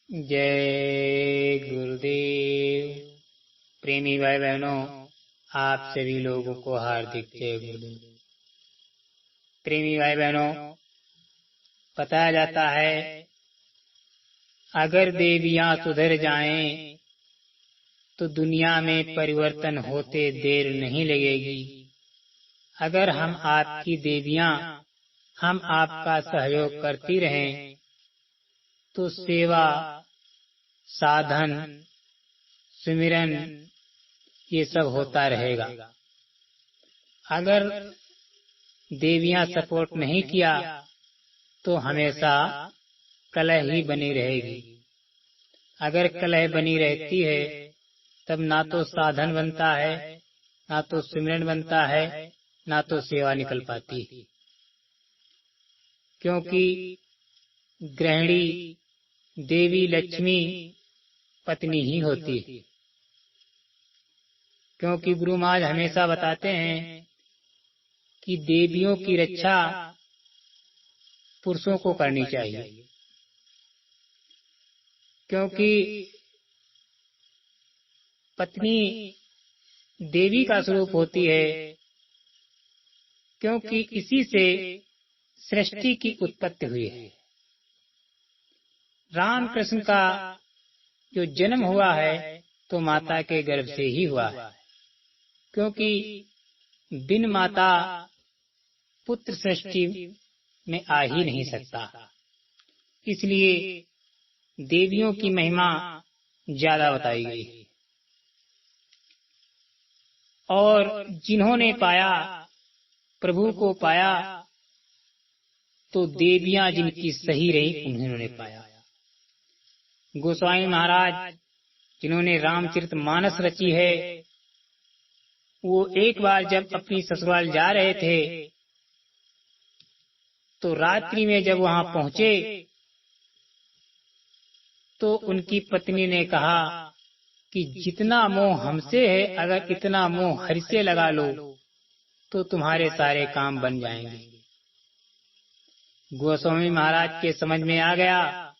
जय गुरुदेव। प्रेमी भाई बहनों, आप सभी लोगों को हार्दिक जय गुरुदेव। प्रेमी भाई बहनों, बताया जाता है अगर देवियां सुधर जाएं तो दुनिया में परिवर्तन होते देर नहीं लगेगी। अगर हम आपकी देवियां हम आपका सहयोग करती रहें तो सेवा, साधन, सुमिरन ये सब होता रहेगा। अगर देवियां सपोर्ट नहीं किया तो हमेशा कलह ही बनी रहेगी। अगर कलह बनी रहती है तब ना तो साधन बनता है, ना तो सुमिरन बनता है, ना तो सेवा निकल पाती है। क्योंकि गृहिणी देवी लक्ष्मी पत्नी ही होती है। क्योंकि गुरु महाराज हमेशा बताते हैं कि देवियों की रक्षा पुरुषों को करनी चाहिए। क्योंकि पत्नी देवी का स्वरूप होती है। क्योंकि इसी से सृष्टि की उत्पत्ति हुई है। राम कृष्ण का जो जन्म हुआ है तो माता के गर्भ से ही हुआ है। क्योंकि बिन माता पुत्र सृष्टि में आ ही नहीं सकता। इसलिए देवियों की महिमा ज्यादा बताई गई है। और जिन्होंने पाया, प्रभु को पाया, तो देवियां जिनकी सही रही उन्होंने पाया। गोस्वामी महाराज जिन्होंने रामचरितमानस रची है, वो एक बार जब अपनी ससुराल जा रहे थे तो रात्रि में जब वहां पहुंचे तो उनकी पत्नी ने कहा कि जितना मोह हमसे है, अगर इतना मोह हरि से लगा लो तो तुम्हारे सारे काम बन जाएंगे। गोस्वामी महाराज के समझ में आ गया।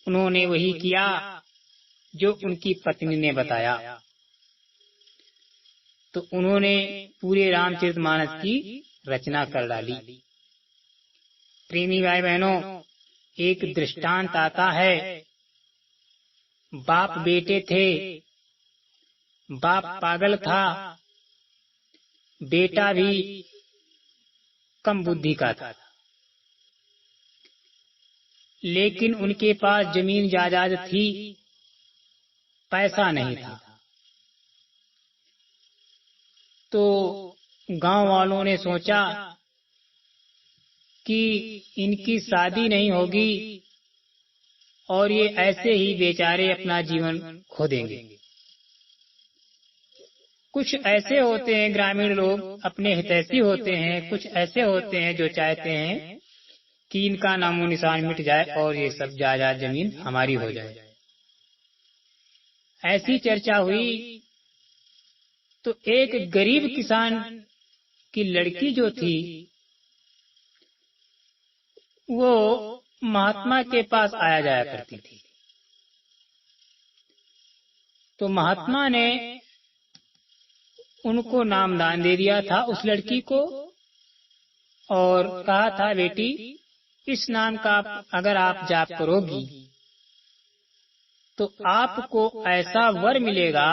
उन्होंने वही किया जो उनकी पत्नी ने बताया। तो उन्होंने पूरे रामचरितमानस की रचना कर डाली। प्रेमी भाई बहनों, एक दृष्टांत आता है। बाप बेटे थे। बाप पागल था, बेटा भी कम बुद्धि का था। लेकिन उनके पास जमीन जायदाद थी, पैसा नहीं था। तो गांव वालों ने सोचा कि इनकी शादी नहीं होगी और ये ऐसे ही बेचारे अपना जीवन खो देंगे। कुछ ऐसे होते हैं ग्रामीण लोग, अपने हितैषी होते हैं। कुछ ऐसे होते हैं जो चाहते हैं कि इनका नामो निशान मिट जाए और ये सब जायदाद जमीन हमारी हो जाए। ऐसी चर्चा हुई तो एक गरीब किसान की लड़की जो थी वो महात्मा के पास आया जाया करती थी। तो महात्मा ने उनको नामदान दे दिया था उस लड़की को और कहा था, बेटी इस नाम का अगर आप जाप करोगी तो आपको ऐसा वर मिलेगा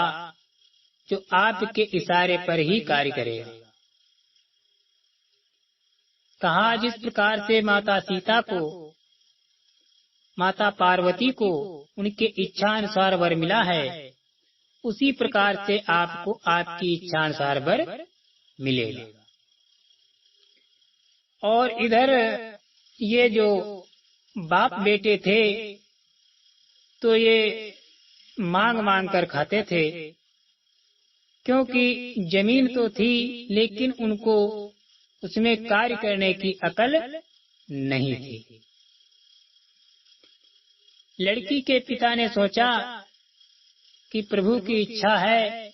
जो आपके इशारे पर ही कार्य करेगा। कहा, जिस प्रकार से माता सीता को, माता पार्वती को उनके इच्छानुसार वर मिला है, उसी प्रकार से आपको आपकी इच्छानुसार वर मिलेगा। और इधर ये जो बाप बेटे थे तो ये मांग मांग कर खाते थे। क्योंकि जमीन तो थी लेकिन उनको उसमें कार्य करने की अकल नहीं थी। लड़की के पिता ने सोचा कि प्रभु की इच्छा है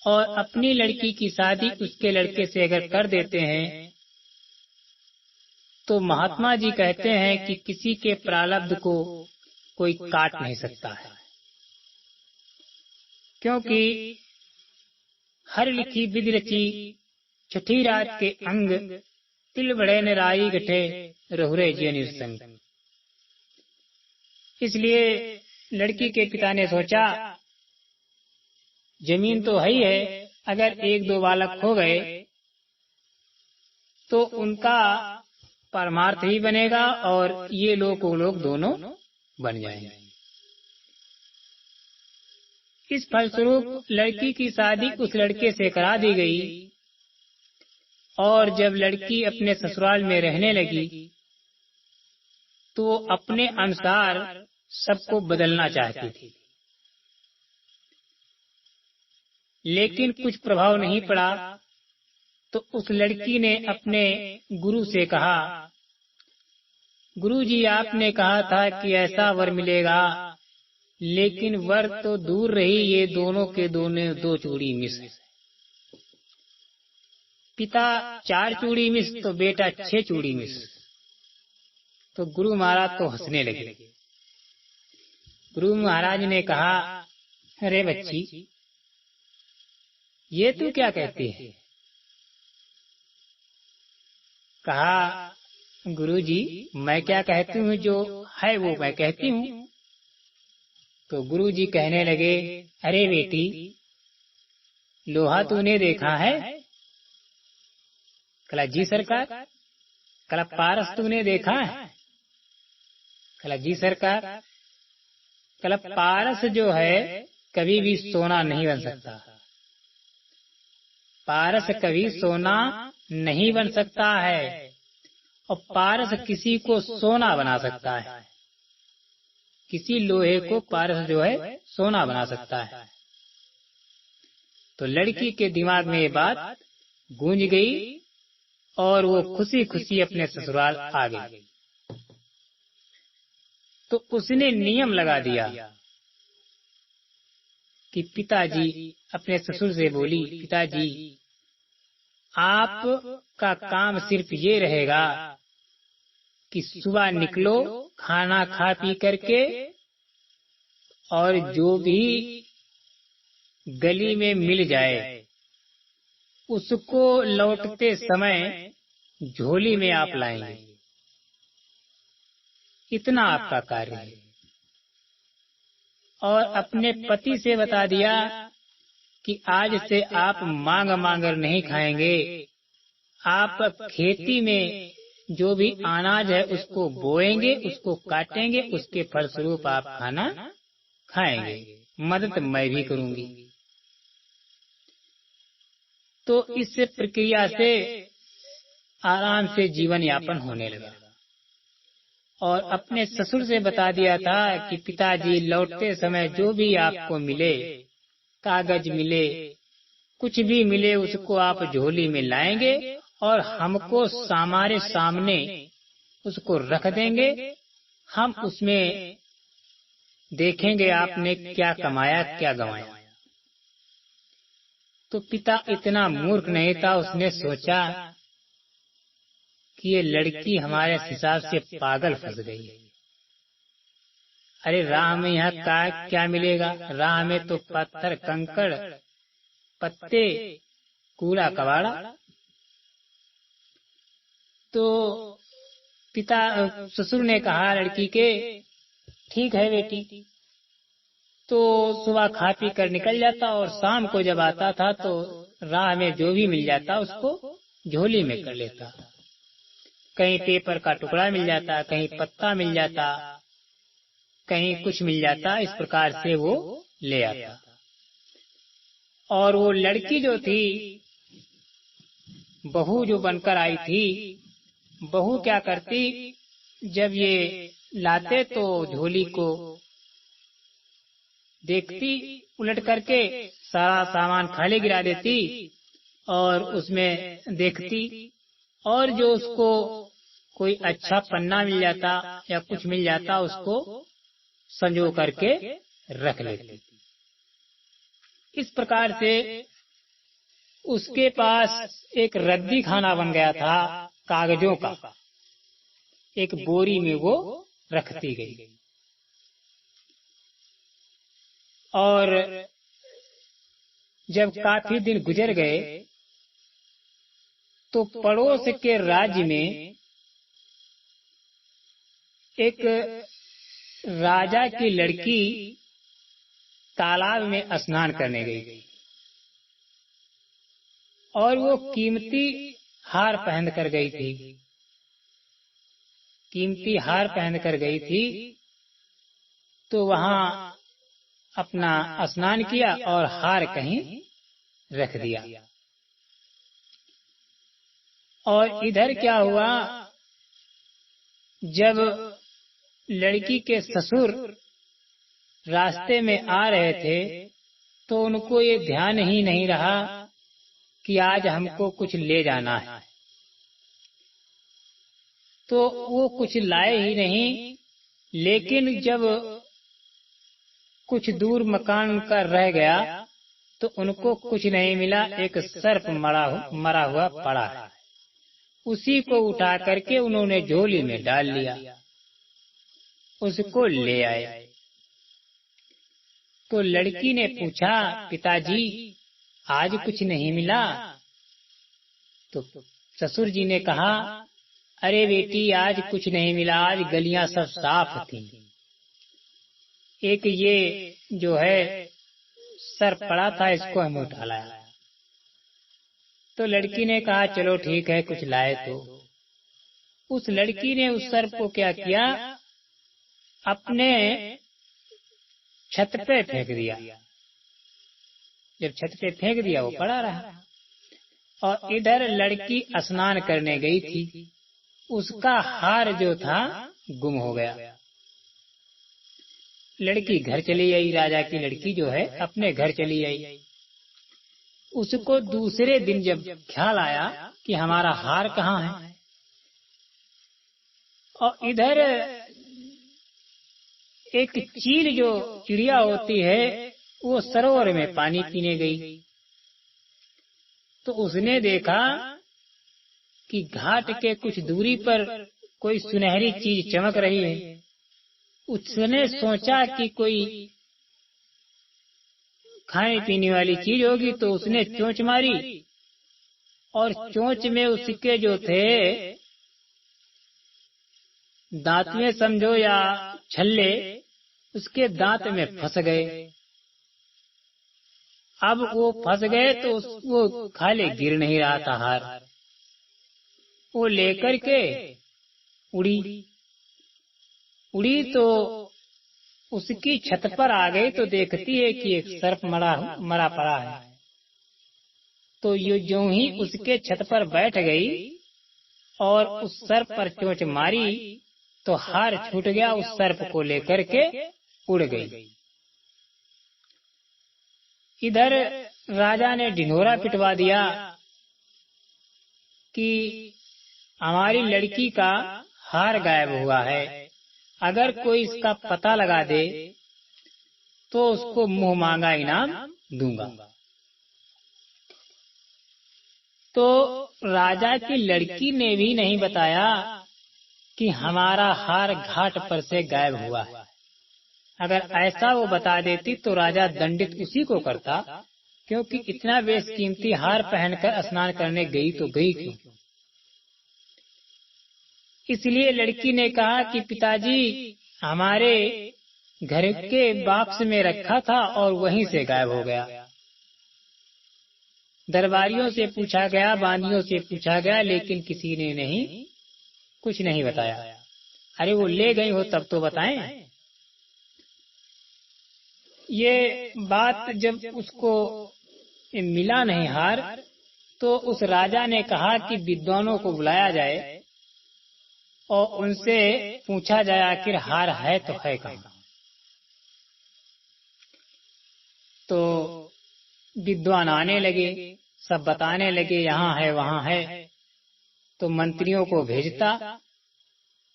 और अपनी लड़की की शादी उसके लड़के से अगर कर देते हैं तो महात्मा जी कहते हैं कि किसी के प्रारब्ध को कोई काट नहीं सकता है, क्योंकि हर लिखी विधि रची छठी रात के अंग तिल बड़े निराई गठे रहुरे जिय निरसंग। इसलिए लड़की के पिता ने सोचा, जमीन तो है ही है, अगर एक दो बालक हो गए तो उनका परमार्थ ही बनेगा और ये लोक दोनों बन जाएंगे। इस फलस्वरूप लड़की की शादी उस लड़के से करा दी गई और जब लड़की अपने ससुराल में रहने लगी तो अपने अनुसार सबको बदलना चाहती थी, लेकिन कुछ प्रभाव नहीं पड़ा। तो उस लड़की ने अपने गुरु से कहा, गुरुजी, आपने कहा था कि ऐसा वर मिलेगा, लेकिन वर तो दूर रही, ये दोनों के दोनों दो चूड़ी मिस। पिता 4 चूड़ी मिस तो बेटा 6 चूड़ी मिस। तो गुरु महाराज तो हंसने लगे। गुरु महाराज ने कहा, अरे बच्ची, ये तू क्या कहती है? कहा, गुरुजी, मैं क्या कहती हूँ, जो है वो मैं कहती हूँ। तो गुरुजी कहने लगे, अरे बेटी, लोहा तूने देखा है? कला जी सरकार। कला पारस तूने देखा है? कला जी सरकार। कला पारस जो है कभी भी सोना नहीं बन सकता। पारस कभी सोना नहीं बन सकता है, और पारस किसी को सोना बना सकता है। किसी लोहे को पारस जो है सोना बना सकता है। तो लड़की के दिमाग में ये बात गूंज गई और वो खुशी खुशी अपने ससुराल आ गई। तो उसने नियम लगा दिया कि पिताजी अपने ससुर से बोली, पिताजी, आप का काम सिर्फ ये रहेगा कि सुबह निकलो खाना खा पी करके, और जो भी गली में मिल जाए उसको लौटते समय झोली में आप लाएंगे। इतना आपका कार्य है। और अपने पति से बता दिया कि आज से आप मांग मांगर नहीं खाएंगे, आप खेती में जो भी अनाज है उसको बोएंगे, उसको काटेंगे, उसके फलस्वरूप आप खाना खाएंगे, मदद मैं भी करूंगी। तो इस प्रक्रिया से आराम से जीवन यापन होने लगा। और अपने ससुर से बता दिया था कि पिताजी, लौटते समय जो भी आपको मिले, कागज मिले, कुछ भी मिले, उसको आप झोली में लाएंगे और हमको हमारे सामने उसको रख देंगे। हम उसमें देखेंगे आपने क्या कमाया क्या गंवाया। तो पिता इतना मूर्ख नहीं था, उसने सोचा कि ये लड़की हमारे हिसाब से पागल फंस गई है। अरे राह में यहाँ क्या मिलेगा? राह में तो पत्थर, कंकड़, पत्ते, कूड़ा कबाड़ा। तो पिता ससुर ने कहा लड़की के, ठीक है बेटी। तो सुबह खा पी कर निकल जाता और शाम को जब आता था तो राह में जो भी मिल जाता उसको झोली में कर लेता। कहीं पेपर का टुकड़ा मिल जाता, कहीं पत्ता मिल जाता, कहीं कुछ मिल जाता। इस प्रकार से वो ले आता। और वो लड़की जो थी, बहू जो बनकर आई थी, बहू क्या करती, जब ये लाते तो झोली को देखती, उलट करके सारा सामान खाली गिरा देती और उसमें देखती, और जो उसको कोई अच्छा पन्ना मिल जाता या कुछ मिल जाता उसको संजो करके रख लेती। इस प्रकार से उसके पास एक रद्दी खाना बन गया था कागजों का, एक बोरी में वो रखती गई। और जब काफी दिन गुजर गए तो पड़ोस के राज्य में एक राजा की लड़की तालाब में स्नान करने गई और वो कीमती हार पहन कर गई थी। कीमती हार पहन कर गई थी तो वहां अपना स्नान किया और हार कहीं रख दिया। और इधर क्या हुआ, जब लड़की के ससुर रास्ते में आ रहे थे तो उनको ये ध्यान ही नहीं रहा कि आज हमको कुछ ले जाना है, तो वो कुछ लाए ही नहीं। लेकिन जब कुछ दूर मकान का रह गया तो उनको कुछ नहीं मिला। एक सर्प मरा हुआ पड़ा है, उसी को उठा करके उन्होंने झोली में डाल लिया, उसको ले आए। तो लड़की ने पूछा, पिताजी आज कुछ नहीं मिला? तो ससुर जी ने कहा, अरे बेटी आज कुछ नहीं मिला, आज गलियां सब साफ थी, एक ये जो है सर पड़ा था इसको हमें उठा लाया। तो लड़की ने कहा चलो ठीक है, कुछ लाए तो। उस लड़की ने उस सर्प को क्या किया, अपने छत पे फेंक दिया। जब छत पे फेंक दिया वो पड़ा रहा। और इधर लड़की स्नान करने गई थी, उसका हार जो था गुम हो गया। लड़की घर चली आई, राजा की लड़की जो है अपने घर चली आई। उसको दूसरे दिन जब ख्याल आया कि हमारा हार कहाँ है, और इधर एक चील जो चिड़िया होती है वो सरोवर में पानी पीने गई। तो उसने देखा कि घाट के कुछ दूरी पर कोई सुनहरी चीज चमक रही है। उसने सोचा कि कोई खाने पीने वाली चीज होगी, तो उसने चोंच मारी और चोंच में उसके जो थे दांत में समझो या छल्ले, उसके दांत में फंस गए। अब वो फंस गए तो वो खाले गिर नहीं रहा था हार। वो लेकर के उड़ी तो उसकी छत पर आ गई तो देखती है कि एक सर्प मरा पड़ा है। तो ये जो ही उसके छत पर बैठ गई और उस सर्प पर चोंच मारी तो हार छूट गया, उस सर्प को लेकर के उड़ गई। इधर राजा ने ढिंढोरा पिटवा दिया कि हमारी लड़की का हार गायब हुआ है, अगर कोई इसका पता लगा दे तो उसको मुंह मांगा इनाम दूंगा। तो राजा की लड़की ने भी नहीं बताया कि हमारा हार घाट पर से गायब हुआ है। अगर ऐसा वो बता देती तो राजा दंडित उसी को करता, क्योंकि इतना बेशकीमती हार पहनकर स्नान करने गई तो गई क्यों। इसलिए लड़की ने कहा कि पिताजी हमारे घर के बॉक्स में रखा था और वहीं से गायब हो गया। दरबारियों से पूछा गया, बांदियों से पूछा गया, लेकिन किसी ने कुछ नहीं बताया। अरे वो ले गई हो तब तो बताएं। ये बात जब उसको मिला नहीं हार, तो उस राजा ने कहा कि विद्वानों को बुलाया जाए और उनसे पूछा जाए आखिर हार है तो है कहाँ। तो विद्वान आने लगे, सब बताने लगे यहाँ है वहाँ है। तो मंत्रियों को भेजता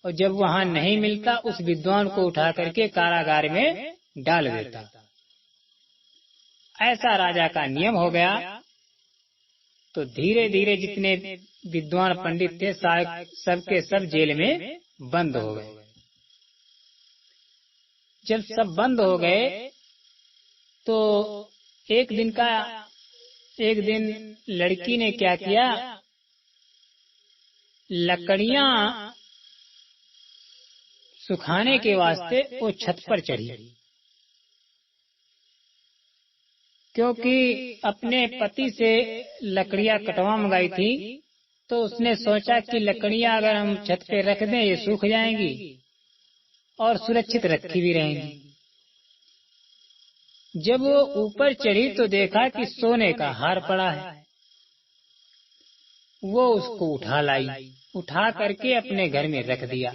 और जब वहाँ नहीं मिलता उस विद्वान को उठा करके कारागार में डाल देता। ऐसा राजा का नियम हो गया। तो धीरे धीरे जितने विद्वान पंडित थे सबके सब जेल में बंद हो गए। जब सब बंद हो गए तो एक दिन लड़की ने क्या किया, लकड़ियां सुखाने के वास्ते वो छत पर चढ़ी, क्योंकि अपने पति से लकड़ियां कटवा मंगाई थी। तो उसने सोचा कि लकड़ियां अगर हम छत पे रख दें ये सूख जाएंगी और सुरक्षित रखी भी रहेंगी। जब वो ऊपर चढ़ी तो देखा कि सोने का हार पड़ा है। वो उसको उठा लाई, उठा करके अपने घर में रख दिया,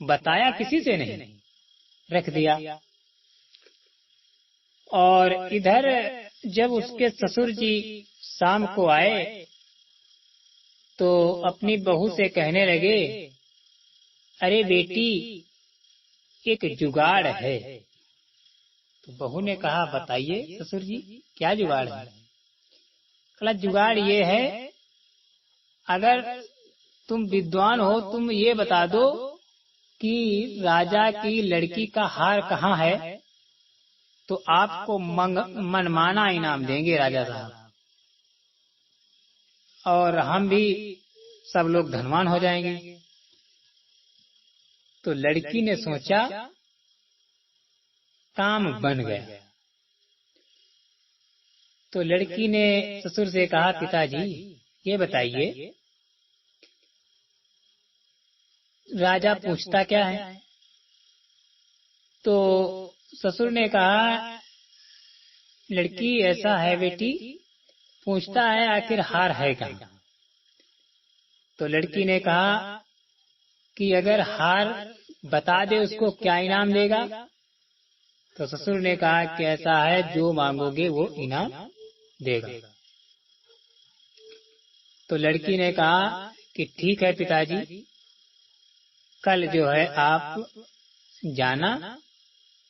बताया किसी से नहीं, रख दिया। और इधर जब उसके ससुर जी शाम को आए तो अपनी बहू से कहने लगे, अरे बेटी एक जुगाड़ है। तो बहू ने कहा, बताइए ससुर जी क्या जुगाड़ है? कहा, जुगाड़ ये है, अगर तुम विद्वान हो, तुम ये बता दो कि राजा की लड़की का हार कहाँ है, तो आपको मनमाना इनाम देंगे राजा साहब, और हम भी सब लोग धनवान हो जाएंगे। तो लड़की ने सोचा काम बन गया। तो लड़की ने ससुर से कहा, पिताजी ये बताइए राजा पूछता क्या है? तो ससुर ने कहा, लड़की ऐसा है बेटी, पूछता है आखिर हार है कहाँ? तो लड़की ने कहा कि अगर हार बता दे उसको क्या इनाम देगा? तो ससुर ने कहा कि ऐसा है, जो मांगोगे वो इनाम देगा। तो लड़की ने कहा कि ठीक है पिताजी, कल जो है आप जाना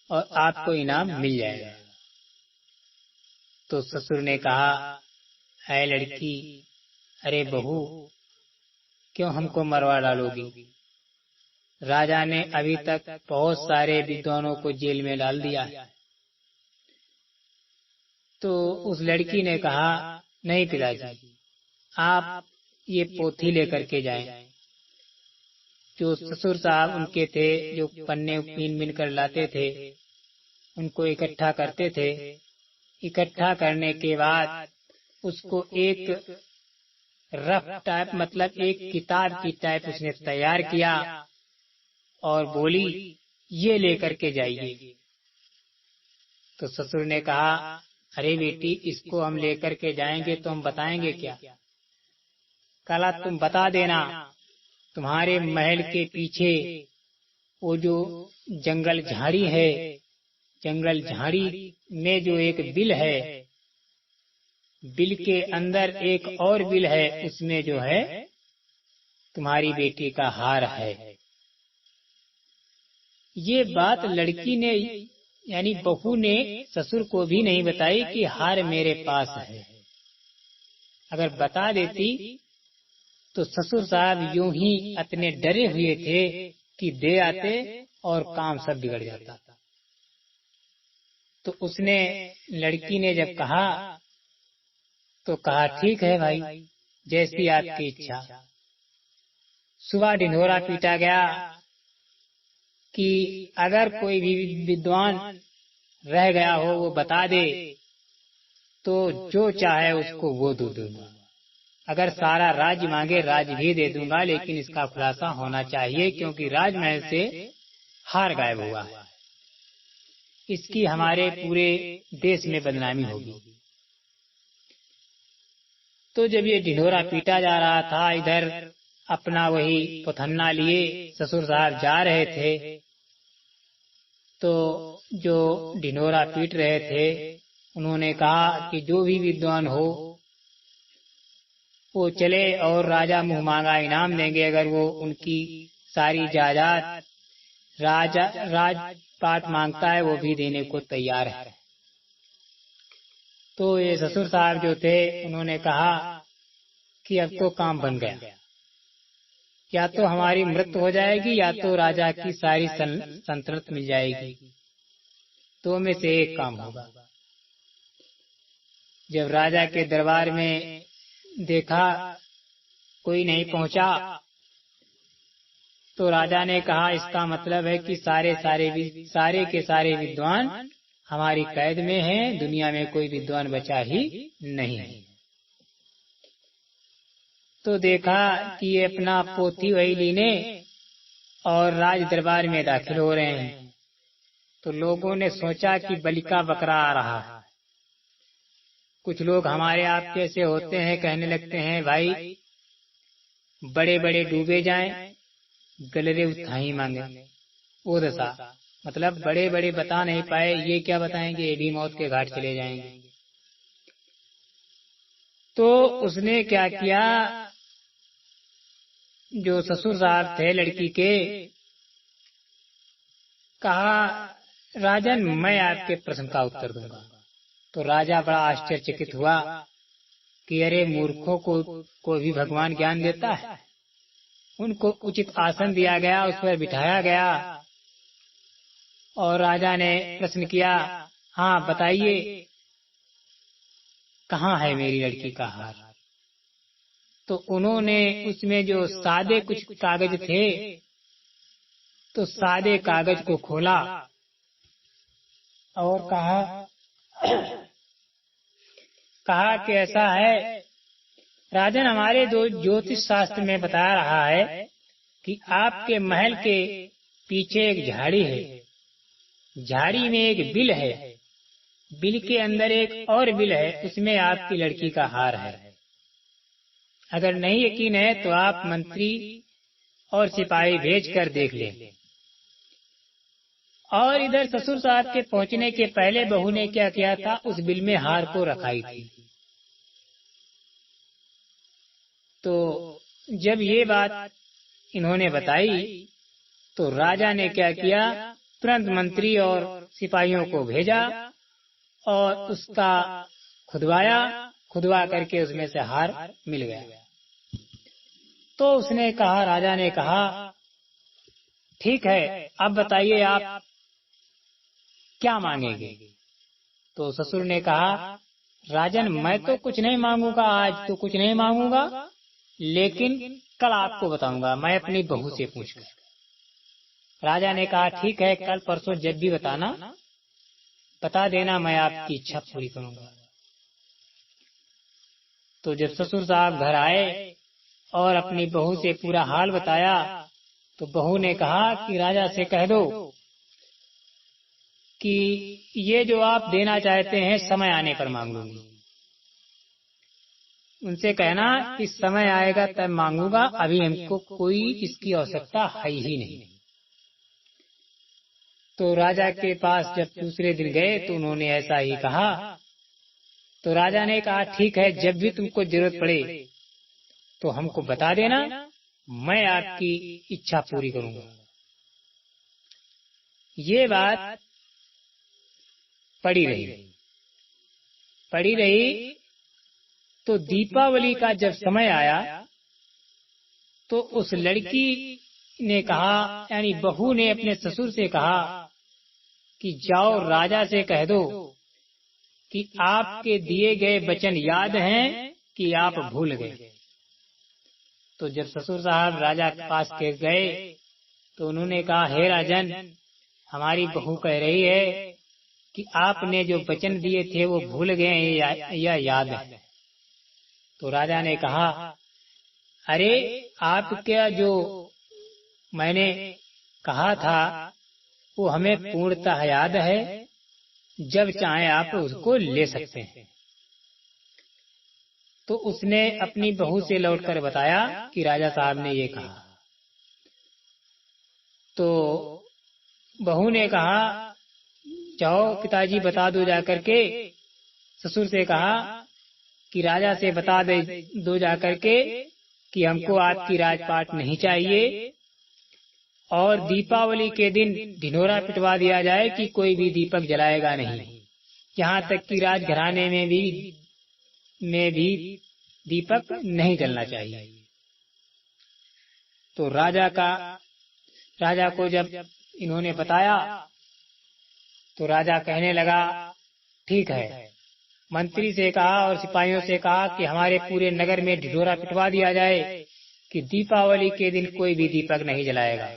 और आपको इनाम मिल जाएगा। तो ससुर ने कहा, है लड़की, अरे बहू क्यों हमको मरवा डालोगी? राजा ने अभी तक बहुत सारे विद्वानों को जेल में डाल दिया है। तो उस लड़की ने कहा, नहीं पिताजी, आप ये पोथी लेकर के जाएं। जो ससुर साहब उनके थे, जो पन्ने बीन बीन कर लाते थे, उनको इकट्ठा करते थे। इकट्ठा करने के बाद उसको एक रफ टाइप, मतलब एक किताब की टाइप उसने तैयार किया और बोली, ये लेकर के जाइए। तो ससुर ने कहा, अरे बेटी इसको हम लेकर के जाएंगे तो हम बताएंगे क्या? कहा, तुम बता देना, तुम्हारे महल के पीछे वो जो जंगल झाड़ी है, जंगल झाड़ी में जो एक बिल है, बिल के अंदर एक और बिल है, उसमें जो है तुम्हारी बेटी का हार है। ये बात लड़की ने, यानी बहू ने ससुर को भी नहीं बताई कि हार मेरे पास है। अगर बता देती तो ससुर साहब यूं ही इतने डरे हुए थे कि दे आते और काम सब बिगड़ जाता। तो उसने, लड़की ने जब कहा तो कहा, ठीक है भाई, जैसी आपकी इच्छा। सुबह ढिंढोरा पीटा गया कि अगर कोई भी विद्वान रह गया हो वो बता दे, तो जो चाहे उसको वो दे दूंगा। अगर सारा राज्य मांगे राज्य भी दे दूंगा, लेकिन इसका खुलासा होना चाहिए, क्योंकि राजमहल से हार गायब हुआ है, इसकी हमारे पूरे देश में बदनामी होगी। तो जब ये ढिंढोरा पीटा जा रहा था, इधर अपना वही पुथन्ना लिए ससुर साहब जा रहे थे, तो जो ढिंढोरा पीट रहे थे उन्होंने कहा कि जो भी विद्वान हो वो चले और राजा मुँह मांगा इनाम देंगे, अगर वो उनकी सारी जायदाद राजपाट मांगता है वो भी देने को तैयार है। तो ये ससुर साहब जो थे उन्होंने कहा कि अब तो काम बन गया, या तो हमारी मृत्यु हो जाएगी या तो राजा की सारी सल्तनत मिल जाएगी, दो में से एक काम होगा। जब राजा के दरबार में देखा कोई नहीं पहुंचा, तो राजा ने कहा इसका मतलब है कि सारे के सारे विद्वान हमारी कैद में हैं, दुनिया में कोई विद्वान बचा ही नहीं है। तो देखा कि ये अपना पोथी वही लीने और राज दरबार में दाखिल हो रहे हैं। तो लोगों ने सोचा कि बलि का बकरा आ रहा है। कुछ लोग हमारे आप जैसे होते हैं, कहने लगते हैं भाई बड़े बड़े डूबे जाएं, गलरे उत्थाई मांगे। वो दशा मतलब बड़े बड़े बता नहीं पाए, ये क्या बताएंगे, ये भी मौत के घाट चले जाएंगे। तो उसने क्या किया, जो ससुर साहब थे लड़की के, कहा राजन मैं आपके प्रश्न का उत्तर दूंगा। तो राजा बड़ा आश्चर्यचकित हुआ कि अरे मूर्खों को भी भगवान ज्ञान देता है। उनको उचित आसन दिया गया, उस पर बिठाया गया और राजा ने प्रश्न किया, हाँ बताइए कहाँ है मेरी लड़की का हार। तो उन्होंने उसमें जो सादे कुछ कागज थे, तो सादे कागज को खोला और कहा कि ऐसा है राजन, हमारे दो ज्योतिष शास्त्र में बता रहा है कि आपके महल के पीछे एक झाड़ी है, झाड़ी में एक बिल है, बिल के अंदर एक और बिल है, उसमें आपकी लड़की का हार है। अगर नहीं यकीन है तो आप मंत्री और सिपाही भेजकर देख लें। और इधर ससुर साहब के पहुंचने के पहले बहू ने क्या किया था, उस बिल में हार को रखाई थी। तो जब ये बात इन्होंने बताई तो राजा ने क्या किया, तुरंत मंत्री और सिपाहियों को भेजा और उसका खुदवा करके उसमें से हार मिल गया। तो उसने कहा, राजा ने कहा ठीक है अब बताइए आप क्या मांगेंगे। तो ससुर ने कहा, राजन मैं तो कुछ नहीं मांगूंगा, आज तो कुछ नहीं मांगूंगा, लेकिन कल आपको बताऊंगा, मैं अपनी बहू से पूछकर। राजा ने कहा ठीक है, कल परसों जब भी बता देना, मैं आपकी इच्छा पूरी करूंगा। तो जब ससुर साहब घर आए और अपनी बहू से पूरा हाल बताया, तो बहू ने कहा कि राजा से कह दो कि ये जो आप देना चाहते हैं समय आने पर मांग लूंगी। उनसे कहना कि समय आएगा तब मांगूंगा, अभी हमको कोई इसकी आवश्यकता है ही नहीं। तो राजा के पास जब दूसरे दिन गए तो उन्होंने ऐसा ही कहा। तो राजा ने कहा ठीक है, जब भी तुमको जरूरत पड़े तो हमको बता देना, मैं आपकी इच्छा पूरी करूंगा। ये बात पड़ी रही। तो दीपावली का जब समय आया तो उस लड़की ने कहा, यानी बहू ने अपने ससुर से कहा कि जाओ राजा से कह दो कि आपके दिए गए वचन याद हैं कि आप भूल गए। तो जब ससुर साहब राजा के पास के गए तो उन्होंने कहा, हे राजन, हमारी बहू कह रही है कि आपने जो वचन दिए थे वो भूल गए या याद है। तो राजा ने कहा, अरे आपका जो मैंने कहा था वो हमें पूर्णतः याद है, जब चाहे आप उसको ले सकते हैं। तो उसने अपनी बहू से लौटकर बताया कि राजा साहब ने ये कहा। तो बहू ने कहा, जाओ पिताजी बता दो जाकर के। ससुर से कहा कि राजा से बता दो जाकर के कि हमको आपकी राजपाट नहीं चाहिए, और दीपावली के दिन ढिंढोरा पिटवा दिया जाए कि कोई भी दीपक जलाएगा नहीं, यहाँ तक कि राजघराने में भी दीपक नहीं जलना चाहिए। तो राजा को जब इन्होंने बताया तो राजा कहने लगा, ठीक है मंत्री से कहा और सिपाहियों से कहा कि हमारे पूरे नगर में ढिढोरा पिटवा दिया जाए कि दीपावली के दिन कोई भी दीपक नहीं जलाएगा।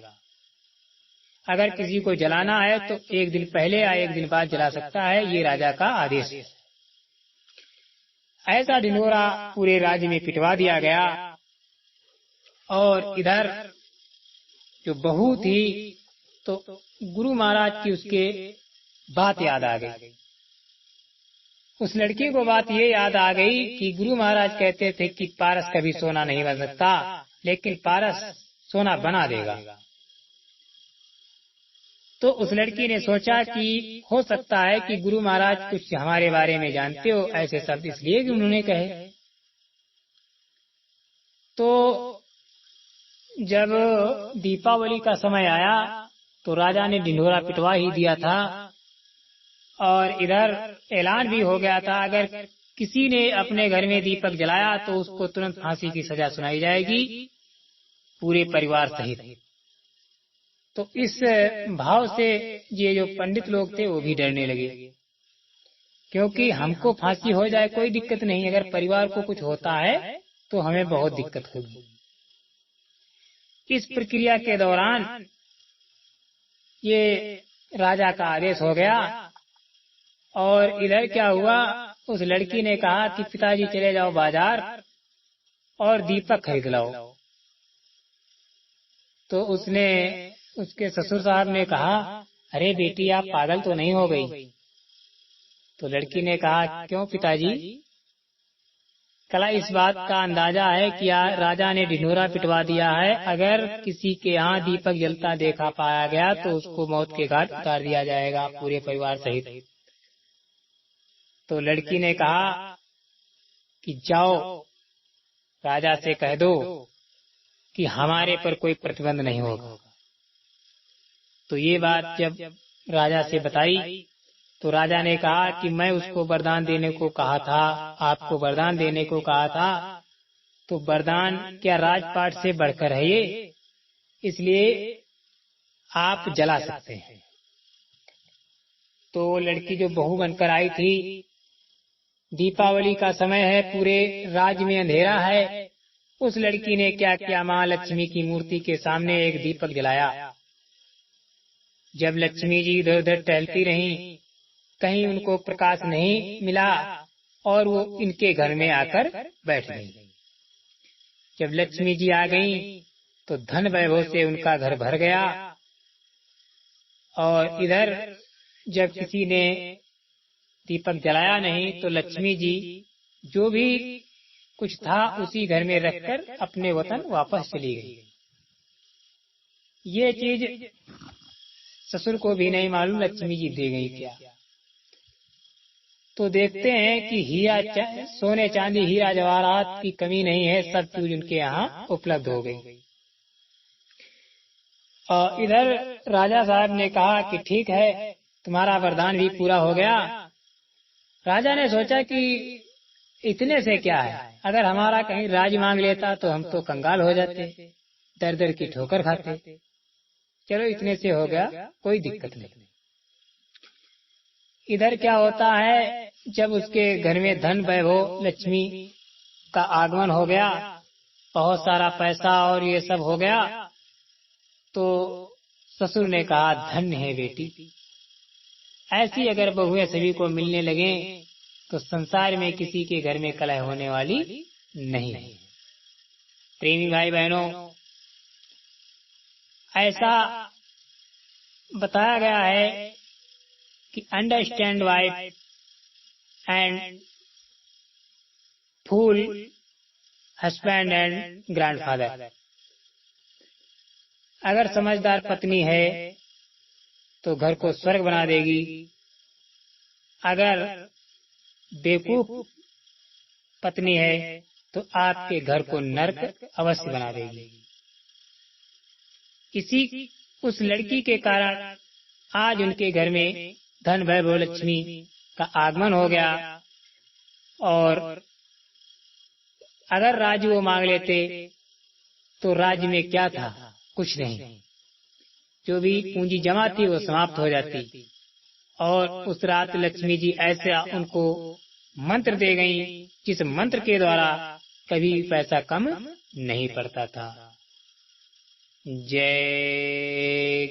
अगर किसी को जलाना है तो एक दिन पहले या एक दिन बाद जला सकता है, ये राजा का आदेश है। ऐसा ढिढोरा पूरे राज्य में पिटवा दिया गया। और इधर जो बहू थी तो गुरु महाराज की उसके बात याद आ गई। उस लड़की को बात ये याद आ गई कि गुरु महाराज कहते थे कि पारस कभी सोना नहीं बन सकता, लेकिन पारस सोना बना देगा। तो उस लड़की ने सोचा कि हो सकता है कि गुरु महाराज कुछ हमारे बारे में जानते हो, ऐसे शब्द इसलिए कि उन्होंने कहे। तो जब दीपावली का समय आया तो राजा ने ढिढोरा पिटवा ही दिया था और इधर ऐलान भी हो गया था, अगर किसी ने अपने घर में दीपक जलाया तो उसको तुरंत फांसी की सजा सुनाई जाएगी, पूरे परिवार सहित। तो इस भाव से ये जो पंडित लोग थे वो भी डरने लगे, क्योंकि हमको फांसी हो जाए कोई दिक्कत नहीं, अगर परिवार को कुछ होता है तो हमें बहुत दिक्कत होगी। इस प्रक्रिया के दौरान ये राजा का आदेश हो गया और इधर क्या हुआ, उस लड़की ने कहा कि पिताजी चले जाओ बाजार और दीपक खरीद लाओ। तो उसके ससुर साहब ने कहा, अरे बेटी आप पागल तो नहीं हो गई? तो लड़की ने कहा, क्यों पिताजी? कला इस बात का अंदाजा है कि राजा ने ढिढोरा पिटवा दिया है, अगर किसी के यहाँ दीपक जलता देखा पाया गया तो उसको मौत के घाट उतार दिया जाएगा, पूरे परिवार सहित। तो लड़की ने कहा कि जाओ राजा से कह दो कि हमारे पर कोई प्रतिबंध नहीं होगा। तो ये बात जब राजा से बताई तो राजा ने कहा कि मैं उसको वरदान देने को कहा था, आपको वरदान देने को कहा था, तो वरदान क्या राजपाट से बढ़कर है ये, इसलिए आप जला सकते हैं। तो लड़की जो बहू बनकर आई थी, दीपावली का समय है, पूरे राज्य में अंधेरा है, उस लड़की ने क्या किया, माँ लक्ष्मी की मूर्ति के सामने एक दीपक जलाया। जब लक्ष्मी जी इधर उधर टहलती रहीं, कहीं उनको प्रकाश नहीं मिला और वो इनके घर में आकर बैठ गई। जब लक्ष्मी जी आ गईं, तो धन वैभव से उनका घर भर गया। और इधर जब किसी ने दीपक जलाया नहीं तो लक्ष्मी जी जो भी कुछ था उसी घर में रखकर अपने वतन वापस चली गई। ये चीज ससुर को भी नहीं मालूम लक्ष्मी जी दे गई क्या। तो देखते हैं कि हीरा सोने चांदी हीरा जवाहरात की कमी नहीं है, सब चीज उनके यहाँ उपलब्ध हो गई। और इधर राजा साहब ने कहा कि ठीक है, तुम्हारा वरदान भी पूरा हो गया। राजा ने सोचा कि इतने से क्या है, अगर हमारा कहीं राज मांग लेता तो हम तो कंगाल हो जाते, दर दर की ठोकर खाते। चलो इतने से हो गया, कोई दिक्कत नहीं। इधर क्या होता है, जब उसके घर में धन वैभव लक्ष्मी का आगमन हो गया, बहुत सारा पैसा और ये सब हो गया, तो ससुर ने कहा, धन्य है बेटी, ऐसी अगर बहुएं सभी को मिलने लगे तो संसार में किसी के घर में कलह होने वाली नहीं है। प्रेमी भाई बहनों, ऐसा बताया गया है कि understand wife and fool husband and grandfather. अगर समझदार पत्नी है तो घर को स्वर्ग बना देगी, अगर बेवकूफ पत्नी है तो आपके घर को नर्क अवश्य बना देगी। इसी उस लड़की के कारण आज उनके घर में धन वैभव लक्ष्मी का आगमन हो गया। और अगर राज्य वो मांग लेते तो राज्य में क्या था, कुछ नहीं। जो भी पूंजी जमा थी वो समाप्त हो जाती। और उस रात लक्ष्मी जी ऐसे उनको मंत्र दे गईं, जिस मंत्र के द्वारा कभी पैसा कम नहीं पड़ता था। जय